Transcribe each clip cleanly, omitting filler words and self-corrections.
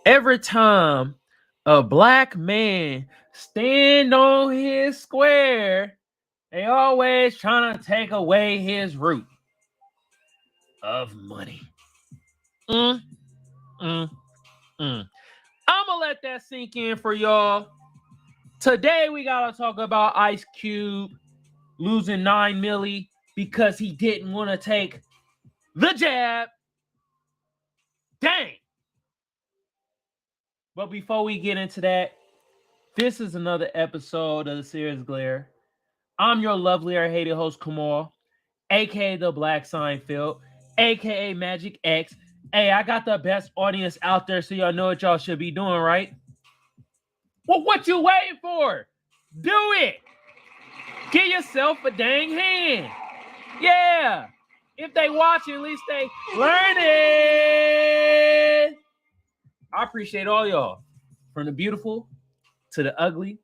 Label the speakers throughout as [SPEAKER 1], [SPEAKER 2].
[SPEAKER 1] Every time a black man stand on his square, they always trying to take away his root of money. Mm, mm, mm. I'm gonna let that sink in for y'all. Today we gotta talk about Ice Cube losing 9 milli because he didn't want to take the jab. Dang. But before we get into that, this is another episode of the Seer's Glare. I'm your lovely or hated host, Kamal, aka the Black Seinfeld, aka Magic X. Hey, I got the best audience out there, so y'all know what y'all should be doing, right? Well, what you waiting for? Do it! Give yourself a dang hand. Yeah. If they watch it, at least they learn it. I appreciate all y'all. From the beautiful to the ugly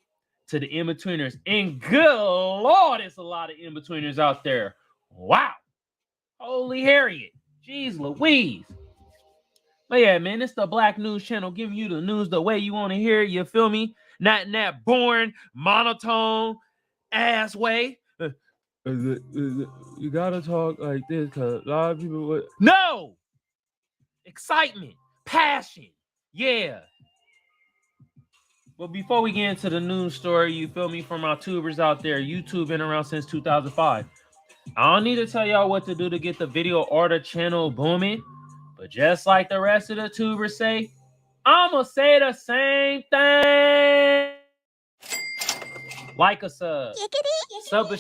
[SPEAKER 1] to the in-betweeners. And good Lord, there's a lot of in-betweeners out there. Wow. Holy Harriet. Jeez Louise. But yeah, man, it's the Black News Channel giving you the news the way you want to hear it. You feel me? Not in that boring, monotone ass way. You gotta talk like this because a lot of people would. No! Excitement, passion, yeah. But before we get into the news story, you feel me, from our tubers out there, YouTube been around since 2005. I don't need to tell y'all what to do to get the video or the channel booming, but just like the rest of the tubers say, I'ma say the same thing. Like a sub a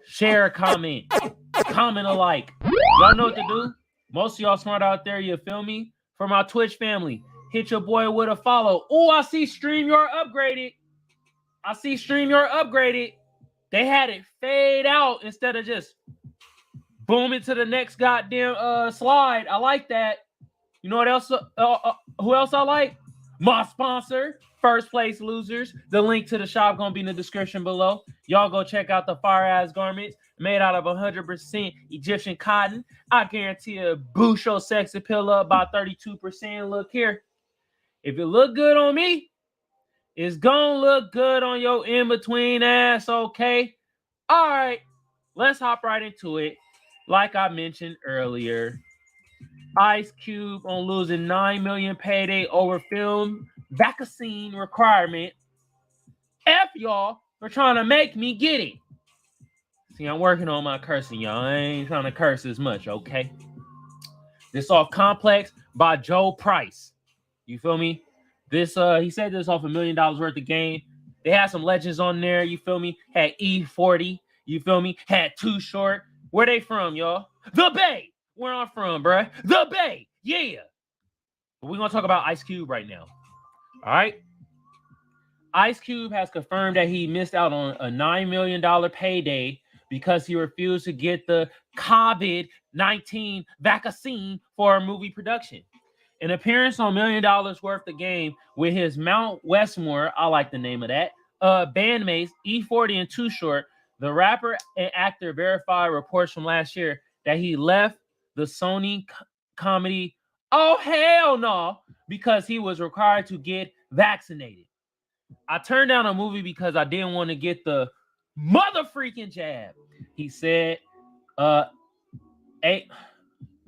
[SPEAKER 1] share a comment a like. Y'all know what to do. Most of y'all smart out there, you feel me? For my Twitch family, hit your boy with a follow. Oh, I see StreamYard upgraded. They had it fade out instead of just booming to the next goddamn slide. I like that. You know what else? Who else I like? My sponsor, First Place Losers. The link to the shop gonna be in the description below. Y'all go check out the fire ass garments made out of 100% Egyptian cotton. I guarantee a boost your sex appeal up by 32%. Look here. If it look good on me, it's gonna look good on your in-between ass, okay? All right, let's hop right into it. Like I mentioned earlier, Ice Cube on losing 9 million payday over film vaccine requirement. F y'all for trying to make me get it. See, I'm working on my cursing, y'all. I ain't trying to curse as much, okay? This off Complex by Joe Price. You feel me? This he said this off $1 million worth of game. They had some legends on there, you feel me? Had E40, you feel me? Had Too Short. Where they from, y'all? The Bay. Where I'm from, bruh. The Bay. Yeah. But we're gonna talk about Ice Cube right now. All right. Ice Cube has confirmed that he missed out on a $9 million payday because he refused to get the COVID-19 vaccine for a movie production. An appearance on $1 million worth of game with his Mount Westmore, I like the name of that, bandmates E40 and Too Short, the rapper and actor verified reports from last year that he left the Sony comedy, oh hell no, because he was required to get vaccinated. I turned down a movie because I didn't want to get the mother freaking jab. He said, man, they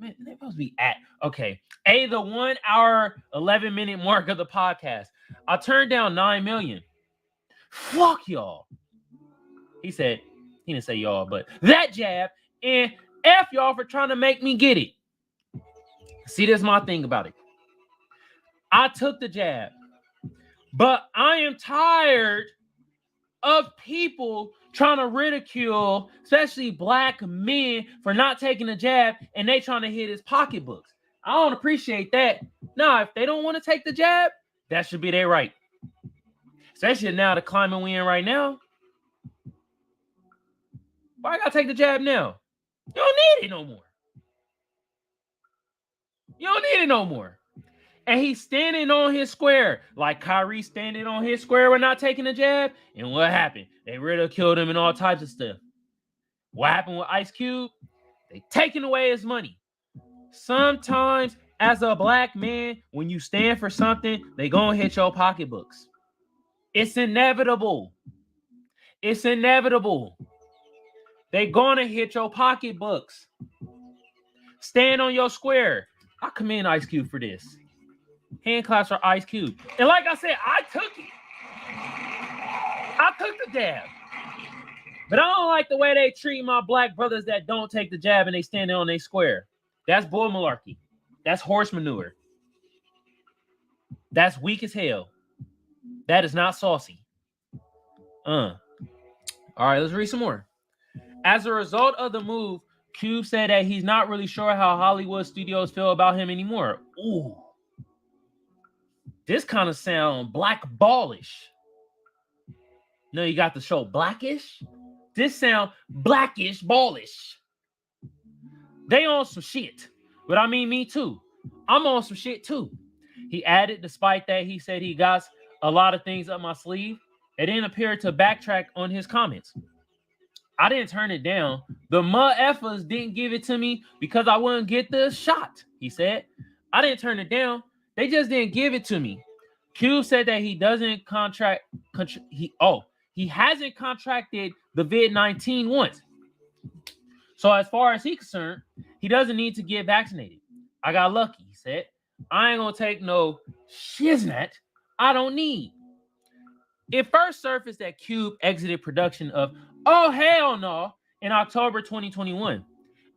[SPEAKER 1] supposed to be at, okay. The 1 hour, 11-minute mark of the podcast. I turned down 9 million. Fuck y'all. He said, he didn't say y'all, but that jab, and F y'all for trying to make me get it. See, this is my thing about it. I took the jab, but I am tired of people trying to ridicule, especially black men, for not taking the jab, and they trying to hit his pocketbooks. I don't appreciate that. Nah, if they don't want to take the jab, that should be their right. Especially now, the climate we in right now. Why I gotta take the jab now? You don't need it no more. You don't need it no more. And he's standing on his square, like Kyrie standing on his square with not taking the jab. And what happened? They ridiculed him and all types of stuff. What happened with Ice Cube? They taking away his money. Sometimes As a black man, when you stand for something, they gonna hit your pocketbooks. It's inevitable. It's inevitable. They gonna hit your pocketbooks. Stand on your square. I commend Ice Cube for this. Hand claps for Ice Cube. And like I said, I took it. I took the jab. But I don't like the way they treat my black brothers that don't take the jab and they stand on their square. That's bull malarkey. That's horse manure. That's weak as hell. That is not saucy. All right, let's read some more. As a result of the move, Cube said that he's not really sure how Hollywood studios feel about him anymore. Ooh. This kind of sound blackballish. No, you got the show Blackish. This sound blackish ballish. They on some shit. But I mean, me too. I'm on some shit too. He added, despite that, he said he got a lot of things up my sleeve. It didn't appear to backtrack on his comments. I didn't turn it down. The mud-effers didn't give it to me because I wouldn't get the shot, he said. I didn't turn it down. They just didn't give it to me. Cube said that he doesn't he hasn't contracted the COVID-19 once. So as far as he's concerned, he doesn't need to get vaccinated. I got lucky, he said. I ain't gonna take no shiznat I don't need. It first surfaced that Cube exited production of Oh Hell No in October 2021.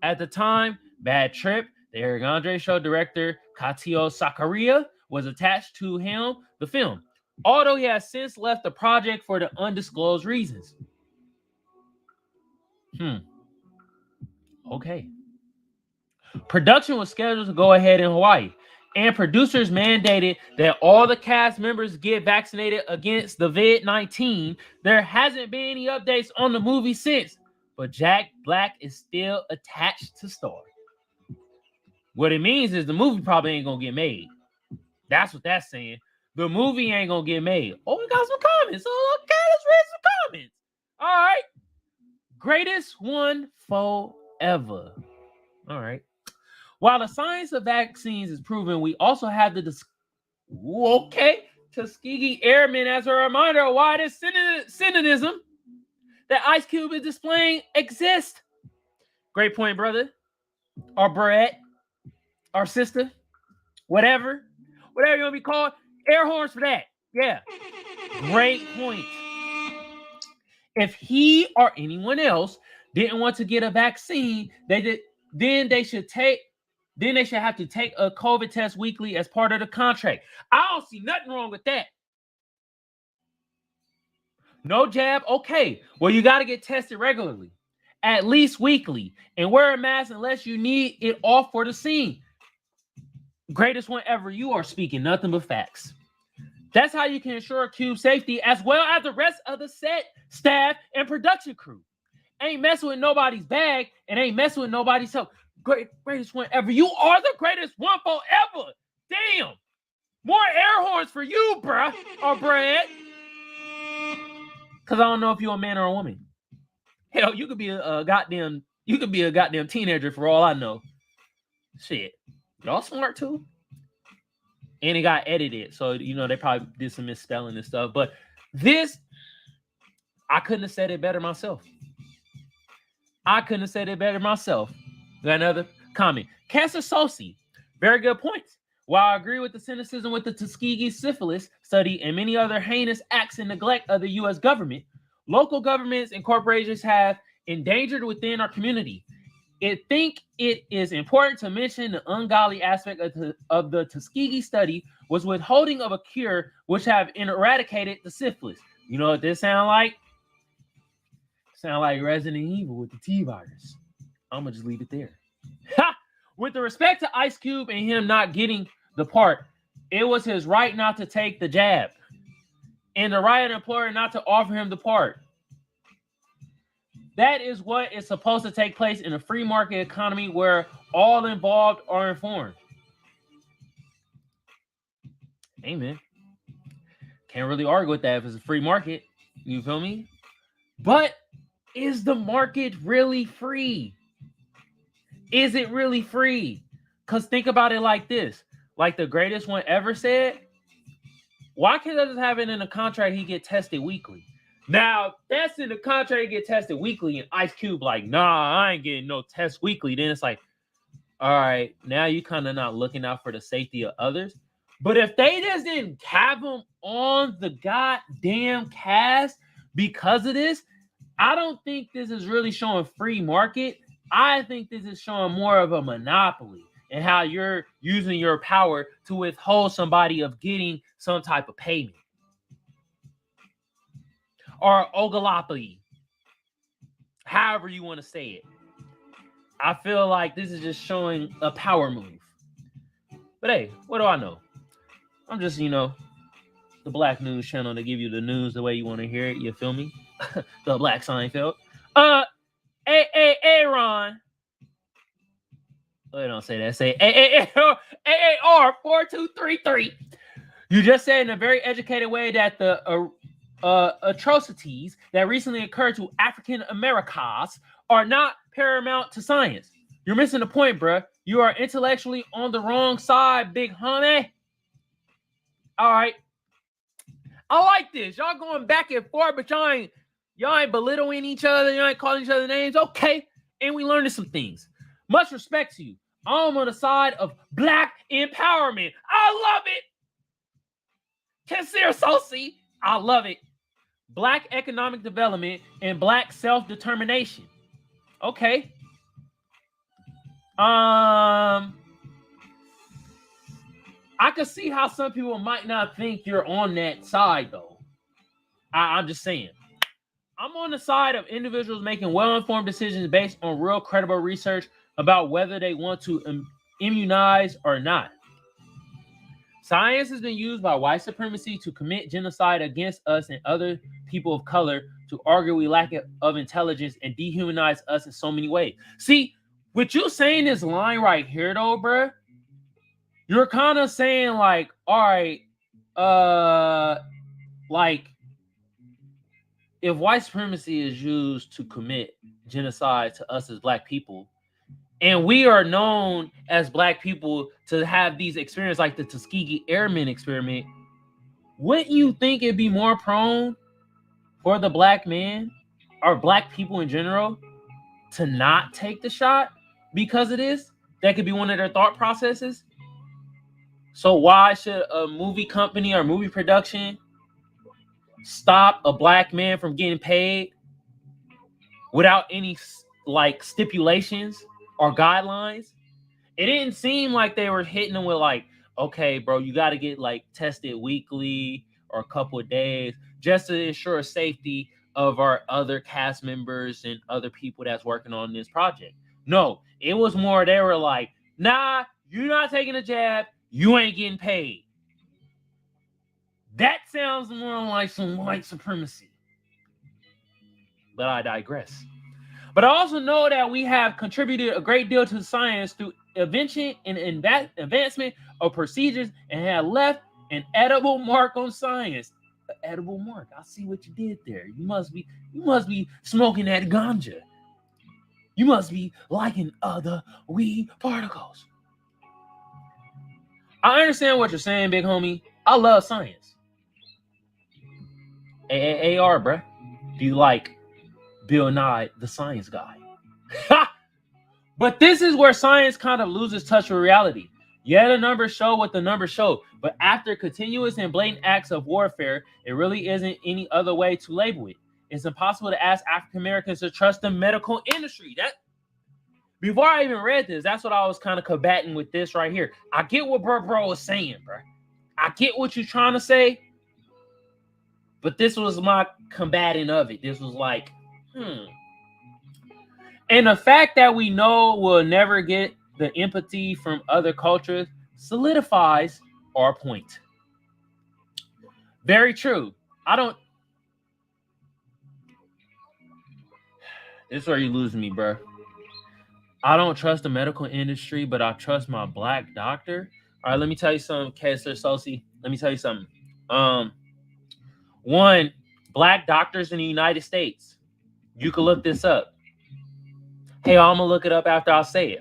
[SPEAKER 1] At the time, Bad Trip, the Eric Andre show director Katio Sakaria was attached to him, the film, although he has since left the project for the undisclosed reasons. Okay. Production was scheduled to go ahead in Hawaii, and producers mandated that all the cast members get vaccinated against the COVID-19. There hasn't been any updates on the movie since, but Jack Black is still attached to star. What it means is the movie probably ain't gonna get made. That's what that's saying. The movie ain't gonna get made. Oh, we got some comments. Oh, okay, let's read some comments. All right. Greatest one forever. All right. While the science of vaccines is proven, we also have the Tuskegee Airmen as a reminder of why this cynicism that Ice Cube is displaying exists. Great point, brother. Or Brett. Or sister. Whatever you want to be called. Air horns for that. Yeah. Great point. If he or anyone else didn't want to get a vaccine, then they should have to take a COVID test weekly as part of the contract. I don't see nothing wrong with that. No jab, okay. Well, you got to get tested regularly, at least weekly, and wear a mask unless you need it off for the scene. Greatest one ever. You are speaking nothing but facts. That's how you can ensure Cube's safety as well as the rest of the set, staff, and production crew. Ain't messing with nobody's bag and ain't messing with nobody's health. Greatest one ever. You are the greatest one forever. Damn. More air horns for you, bruh. Or Brad. Because I don't know if you're a man or a woman. Hell, you could be a goddamn teenager for all I know. Shit. Y'all smart too. And it got edited. So, they probably did some misspelling and stuff. But this, I couldn't have said it better myself. Got another comment. Cancer Soci. Very good points. While I agree with the cynicism with the Tuskegee syphilis study and many other heinous acts and neglect of the U.S. government, local governments and corporations have endangered within our community. I think it is important to mention the ungodly aspect of the Tuskegee study was withholding of a cure which have eradicated the syphilis. You know what this sound like? Sound like Resident Evil with the T-virus. I'm going to just leave it there. With the respect to Ice Cube and him not getting the part, it was his right not to take the jab. And the right of the employer not to offer him the part. That is what is supposed to take place in a free market economy where all involved are informed. Amen. Can't really argue with that if it's a free market. You feel me? But is the market really free? Is it really free? Because think about it like this. Like the greatest one ever said, why can't I just have it in a contract he get tested weekly? Now, that's in the contract he get tested weekly, and Ice Cube like, nah, I ain't getting no test weekly. Then it's like, all right, now you kind of not looking out for the safety of others. But if they just didn't have him on the goddamn cast because of this, I don't think this is really showing free market. I think this is showing more of a monopoly and how you're using your power to withhold somebody of getting some type of payment. Or ogalopoly. However you want to say it. I feel like this is just showing a power move. But hey, what do I know? I'm just, the black news channel to give you the news the way you want to hear it. You feel me? The Black Seinfeld. Aaron. Oh, don't say that. Say AAR 4233. You just said in a very educated way that the atrocities that recently occurred to African Americans are not paramount to science. You're missing the point, bruh. You are intellectually on the wrong side, big homie. All right. I like this. Y'all going back and forth, but y'all ain't belittling each other. You ain't calling each other names. Okay. And we learned some things. Much respect to you. I'm on the side of black empowerment. I love it. Seer Sosi. I love it. Black economic development and black self-determination. Okay. I can see how some people might not think you're on that side, though. I'm just saying. I'm on the side of individuals making well-informed decisions based on real credible research about whether they want to immunize or not. Science has been used by white supremacy to commit genocide against us and other people of color to argue we lack of intelligence and dehumanize us in so many ways. See, with you saying this line right here, though, bruh, you're kind of saying like, all right, like if white supremacy is used to commit genocide to us as black people, and we are known as black people to have these experiences like the Tuskegee Airmen experiment, wouldn't you think it'd be more prone for the black man or black people in general to not take the shot because of this? That could be one of their thought processes. So why should a movie company or movie production stop a black man from getting paid without any like stipulations or guidelines? It didn't seem like they were hitting them with like, okay, bro, you got to get like tested weekly or a couple of days just to ensure safety of our other cast members and other people that's working on this project. No, it was more they were like, nah, you're not taking a jab. You ain't getting paid. That sounds more like some white supremacy. But I digress. But I also know that we have contributed a great deal to science through invention and advancement of procedures and have left an edible mark on science. An edible mark. I see what you did there. You must be smoking that ganja. You must be liking other weed particles. I understand what you're saying, big homie. I love science. AR, bruh. Do you like Bill Nye, the science guy? But this is where science kind of loses touch with reality. Yeah, the numbers show what the numbers show, but after continuous and blatant acts of warfare, it really isn't any other way to label it. It's impossible to ask African Americans to trust the medical industry. Before I even read this, that's what I was kind of combating with this right here. I get what bro was saying, bro. I get what you're trying to say, but this was my combating of it. This was like, And the fact that we know we'll never get the empathy from other cultures solidifies our point. Very true. This is where you lose me, bro. I don't trust the medical industry, but I trust my black doctor. All right, let me tell you something, Kessler Sosi. Let me tell you something. One, black doctors in the United States. You can look this up. Hey, I'm going to look it up after I say it.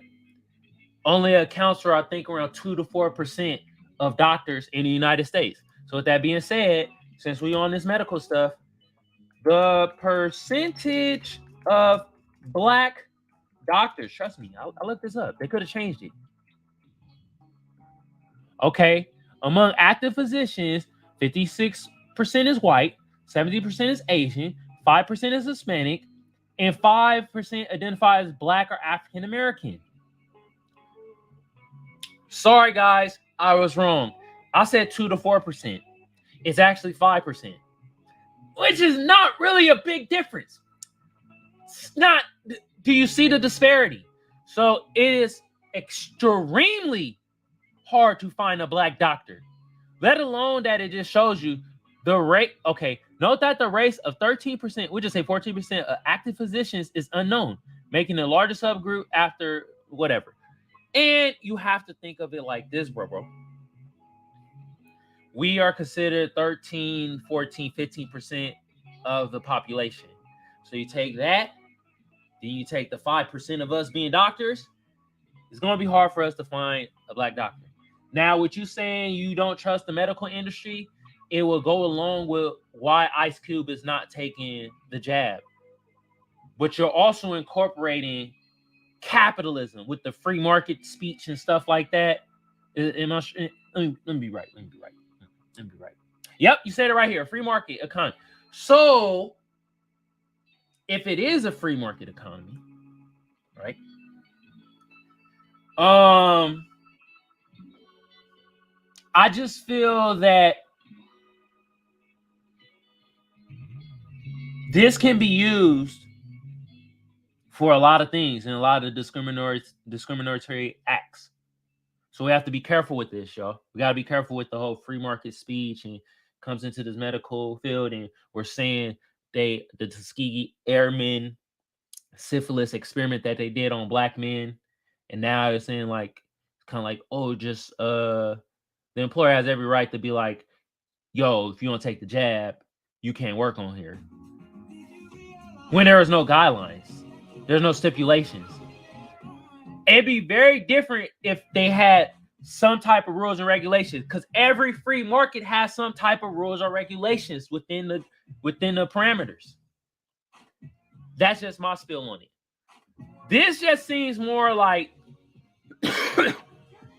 [SPEAKER 1] only accounts for, I think, around 2 to 4% of doctors in the United States. So with that being said, since we on this medical stuff, the percentage of black doctors, trust me, I looked this up. They could have changed it. Okay. Among active physicians, 56% is white, 70% is Asian, 5% is Hispanic, and 5% identify as black or African American. Sorry, guys, I was wrong. I said 2 to 4%. It's actually 5%, which is not really a big difference. It's not. Do you see the disparity? So it is extremely hard to find a black doctor, let alone that it just shows you the rate. Okay, note that the race of 13%, we just say 14% of active physicians is unknown, making the largest subgroup after whatever. And you have to think of it like this, bro. We are considered 13, 14, 15% of the population. So you take that, then you take the 5% of us being doctors. It's going to be hard for us to find a black doctor. Now, with you saying you don't trust the medical industry, it will go along with why Ice Cube is not taking the jab. But you're also incorporating capitalism with the free market speech and stuff like that. Let me be right. Yep, you said it right here. Free market economy. So, if it is a free market economy, right? I just feel that this can be used for a lot of things and a lot of discriminatory acts. So we have to be careful with this, y'all. We got to be careful with the whole free market speech and comes into this medical field, and we're saying the Tuskegee Airmen syphilis experiment that they did on black men, and now they're saying like kind of like, oh, just the employer has every right to be like, yo, if you don't take the jab, you can't work on here. When there is no guidelines, there's no stipulations. It'd be very different if they had some type of rules and regulations, because every free market has some type of rules or regulations within the parameters. That's just my spill on it. This just seems more like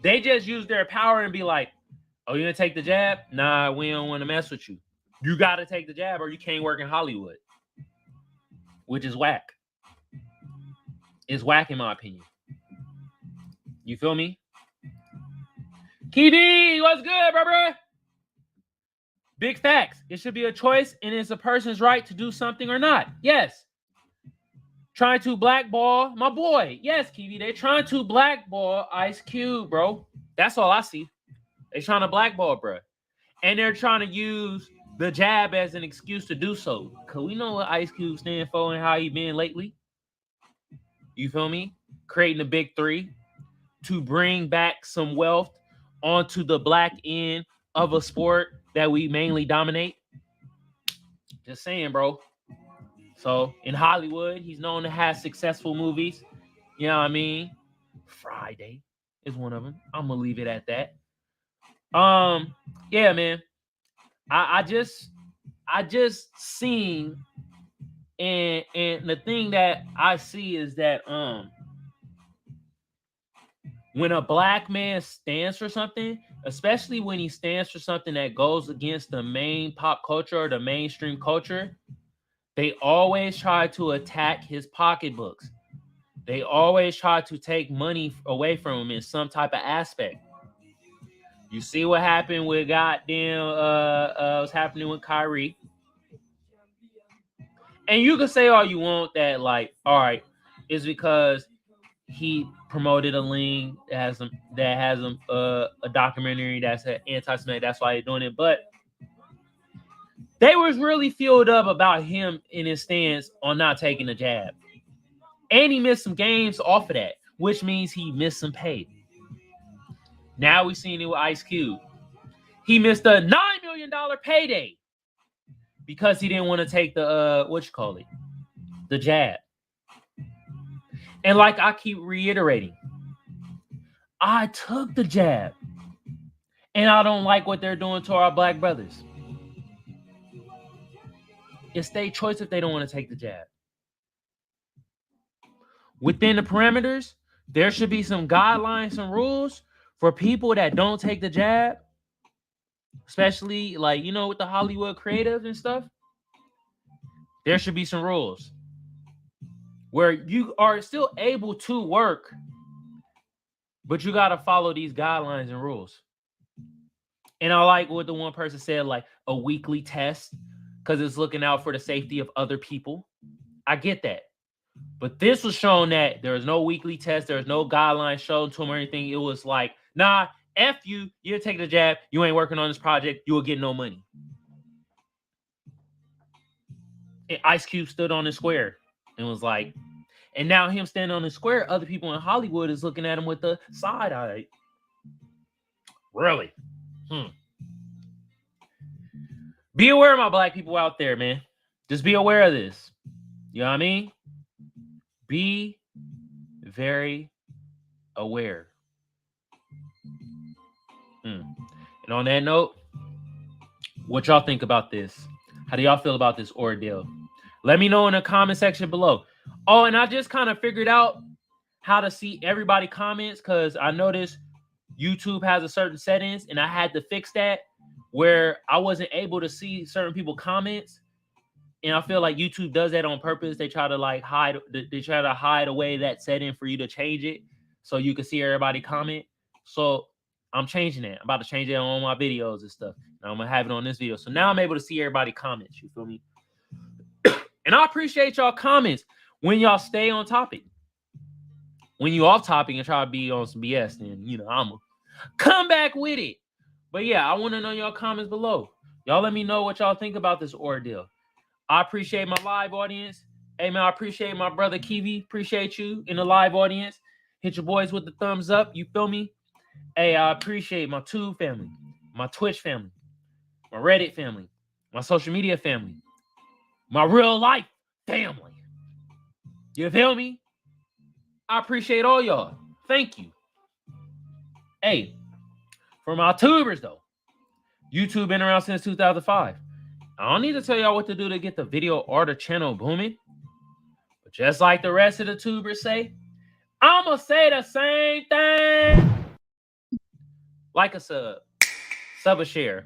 [SPEAKER 1] they just use their power and be like, oh, you gonna take the jab? Nah, we don't want to mess with you. You gotta take the jab or you can't work in Hollywood. Which is whack. It's whack in my opinion. You feel me? KD, what's good, bro? Big facts. It should be a choice, and it's a person's right to do something or not. Yes. Trying to blackball my boy. Yes, Kiwi. They're trying to blackball Ice Cube, bro. That's all I see. They're trying to blackball, bro. And they're trying to use the jab as an excuse to do so. Because we know what Ice Cube stands for and how he been lately. You feel me? Creating the big three to bring back some wealth onto the black end of a sport that we mainly dominate. Just saying, bro. So in Hollywood, he's known to have successful movies. You know what I mean? Friday is one of them. I'm gonna leave it at that. Yeah, man. I just seen, and the thing that I see is that when a black man stands for something, especially when he stands for something that goes against the main pop culture or the mainstream culture, they always try to attack his pocketbooks. They always try to take money away from him in some type of aspect. You see what happened with goddamn what's happening with Kyrie. And you can say all you want that, like, all right, it's because he promoted a link that has a documentary that's an anti-Semitic. That's why they're doing it. But they was really filled up about him in his stance on not taking the jab. And he missed some games off of that, which means he missed some pay. Now we're seeing it with Ice Cube. He missed a $9 million payday because he didn't want to take the the jab. And like I keep reiterating, I took the jab. And I don't like what they're doing to our black brothers. It's their choice if they don't want to take the jab. Within the parameters, there should be some guidelines, some rules for people that don't take the jab, especially like, you know, with the Hollywood creatives and stuff. There should be some rules where you are still able to work, but you got to follow these guidelines and rules. And I like what the one person said, like a weekly test, because it's looking out for the safety of other people. I get that. But this was shown that there was no weekly test. There was no guidelines shown to him or anything. It was like, nah, F you. You're taking the jab. You ain't working on this project. You will get no money. And Ice Cube stood on the square and was like, and now him standing on the square, other people in Hollywood is looking at him with the side eye. Really? Be aware of my black people out there, man. Just be aware of this. You know what I mean? Be very aware. And on that note, what y'all think about this? How do y'all feel about this ordeal? Let me know in the comment section below. Oh, and I just kind of figured out how to see everybody comments, because I noticed YouTube has a certain settings, and I had to fix that where I wasn't able to see certain people comments. And I feel like YouTube does that on purpose. They try to like hide away that setting for you to change it so you can see everybody comment. So I'm changing it. I'm about to change it on all my videos and stuff. And I'm gonna have it on this video. So now I'm able to see everybody comments. You feel me? And I appreciate y'all comments when y'all stay on topic. When you off topic and try to be on some BS, then you know I'm gonna come back with it. But yeah, I want to know your comments below. Y'all let me know what y'all think about this ordeal. I appreciate my live audience. Hey, man, I appreciate my brother Kiwi. Appreciate you in the live audience. Hit your boys with the thumbs up. You feel me? Hey, I appreciate my Tube family, my Twitch family, my Reddit family, my social media family, my real life family. You feel me? I appreciate all y'all. Thank you. Hey, for my tubers, though, YouTube been around since 2005. I don't need to tell y'all what to do to get the video or the channel booming. But just like the rest of the tubers say, I'm going to say the same thing. Like a sub a share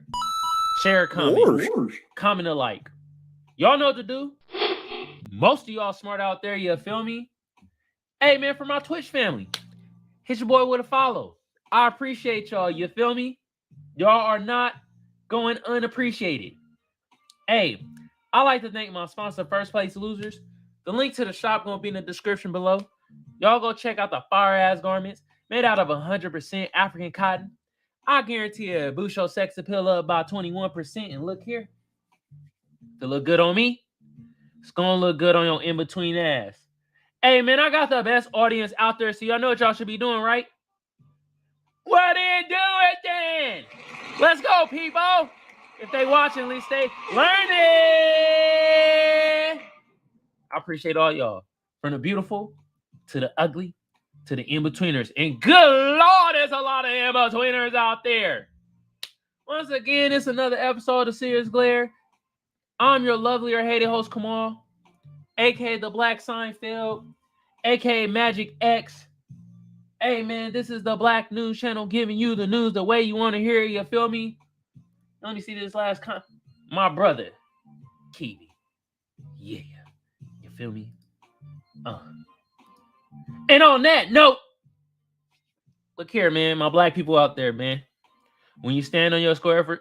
[SPEAKER 1] a comment, comment a like. Y'all know what to do. Most of y'all smart out there, you feel me? Hey, man, for my Twitch family, hit your boy with a follow. I appreciate y'all, you feel me? Y'all are not going unappreciated. Hey, I like to thank my sponsor, First Place Losers. The link to the shop going to be in the description below. Y'all go check out the fire-ass garments made out of 100% African cotton. I guarantee you, boost your sex appeal up by 21%. And look here. To look good on me, it's going to look good on your in-between ass. Hey, man, I got the best audience out there, so y'all know what y'all should be doing, right? Well, then do it then. Let's go, people. If they watching, at least they learning. I appreciate all y'all. From the beautiful to the ugly to the in-betweeners. And good Lord, there's a lot of in-betweeners out there. Once again, it's another episode of Seer's Glare. I'm your lovely or hated host, Kamal, a.k.a. the Black Seinfeld, a.k.a. Magic X. Hey, man, this is the Black News Channel giving you the news the way you want to hear it. You feel me? Let me see this last comment. My brother, Kiwi. Yeah. You feel me? And on that note, look here, man. My black people out there, man. When you stand on your square,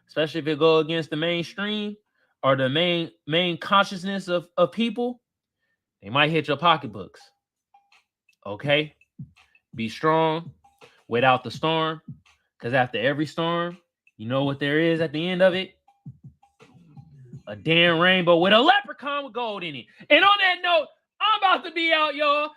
[SPEAKER 1] especially if it go against the mainstream or the main consciousness of people, they might hit your pocketbooks. Okay? Be strong. Wait out the storm. Because after every storm, you know what there is at the end of it? A damn rainbow with a leprechaun with gold in it. And on that note, I'm about to be out, y'all.